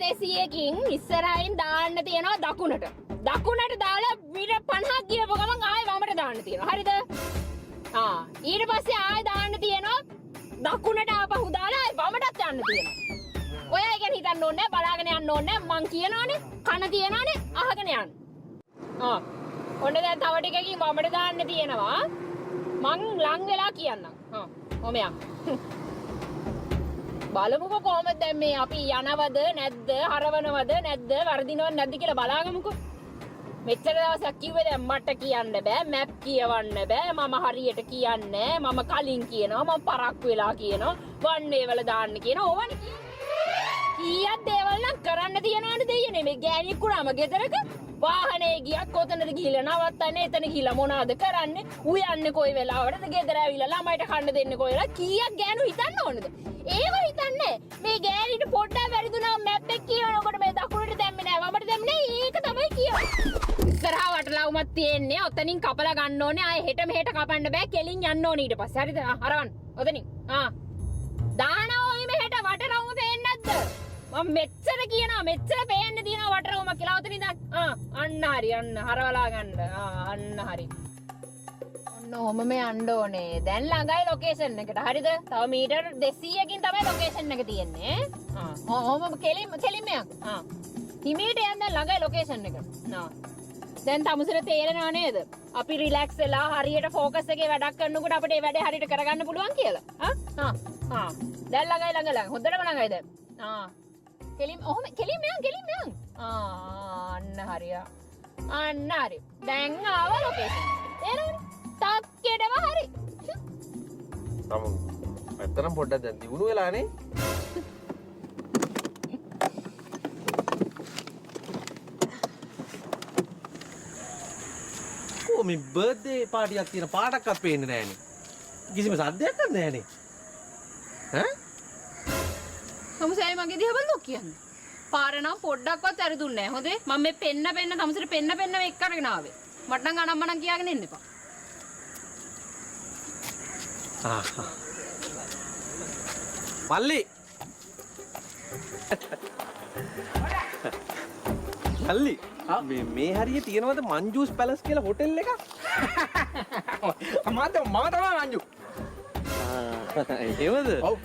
200කින් ඉස්සරහින් දාන්න තියෙනවා දකුණට. දකුණට දාලා මීටර් 50ක් ගියපුව ගමන් ආයෙ වමට දාන්න තියෙනවා. හරිද? ඊට පස්සේ ආයෙ දාන්න තියෙනවා දකුණට ආපහු දාලා ආයෙ වමටත් යන්න තියෙනවා. ඔයා ඉගෙන හිතන්න ඕනේ බලාගෙන යන්න ඕනේ මං කියනවානේ කන තියනවානේ අහගෙන යන්න. ඔන්න දැන් තව ටිකකින් වමට දාන්න තියෙනවා. මං ලං වෙලා කියන්නම්. ඔමයක්. බලමුකෝ කොහොමද දැන් මේ අපි යනවද නැද්ද හරවනවද නැද්ද වර්ධිනවද නැද්ද කියලා බලාගමුකෝ. මෙච්චර දවසක් කිව්වේ දැන් මට කියන්න බෑ මැප් කියවන්න බෑ මම හරියට කියන්නේ මම කලින් කියනවා මම පරක්කු වෙලා කියනවා වන් වේ වල දාන්න කියනවා ඕවනේ කීයක් දේවල් නම් කරන්න තියනවනේ දෙයනේ මේ ගෑණියෙක් කුරාම ගෙදරක වාහනේ ගියක් කොතනද ගිහලා නවත්තන්නේ එතන ගිහලා මොනවද කරන්නේ උයන්නේ කොයි වෙලාවටද ගෙදර ඇවිල්ලා ළමයිට කන්න දෙන්නේ කොයිලා කීයක් ගෑනු හිතන්න ඕනද ඒව හිතන්නේ මේ ගෑණිට පොඩ්ඩක් වැරදුනා මැප් එක කියනකොට මේ දකුණට දැම්මේ නෑ වමට දැම්මේ නෑ ඒක තමයි කියන්නේ ඉස්සරහා වටලවුමක් තියෙන්නේ ඔතනින් කපලා ගන්න ඕනේ ආයේ හෙට මෙහෙට කපන්න බෑ කෙලින් යන්න ඕනේ ඊට පස්සේ හරිද හරවන්න ඔතනින් දානවා ඔය මෙහෙට වටලවුම පේන්නේ නැද්ද මම මෙච්චර කියනවා මෙච්චර පේන්න දිනවා වටරවුමක් කියලා ඔතනින් අන්න හරි අන්න හරවලා ගන්න අන්න හරි ඔන්න ඔහොම මේ යන්න ඕනේ දැන් ළඟයි ලොකේෂන් එකට හරිද තව මීටර් 200කින් තමයි ලොකේෂන් එක තියෙන්නේ ඔහොම කෙලින්ම යන්න හිමීට යන්න ළඟයි ලොකේෂන් එක දැන් තමුසෙට තේරෙනව නේද අපි රිලැක්ස් වෙලා හරියට ෆෝකස් එකේ වැඩක් කරනකොට අපිට ඒ වැඩේ හරියට කරගන්න පුළුවන් කියලා දැන් ළඟයි හොඳටම ළඟයි දැන් කෙලින්ම යන්න අන්න හරියා අන්න හරි දැන් ආවා ලොකේෂන් තේරුණානේ තාක්කේටම හරි තම ඇත්තටම පොඩ්ඩක් දැන් දිනුන වෙලානේ මේ බර්ත්ඩේ පාටියක් තියෙන පාටක්වත් පේන්නේ නැහනේ. කිසිම සද්දයක්වත් නැහනේ. තමුසේ මගේ දිහා බලන්න කියන්නේ. පාර නම් පොඩ්ඩක්වත් ඇරදුන්නේ නැහැ. හොඳේ. මම මේ පෙන්න තමුසේට පෙන්න මේ එක්ක අරගෙන ආවේ. මට නම් අනම්මනම් කියාගෙන ඉන්න එපා. මල්ලි. මල්ලි. මේ හරිය තියෙනවද මංජුස් පැලස් කියලා හොටෙල් එකක්? මම තමයි මංජු. එහෙමද? ඔව්.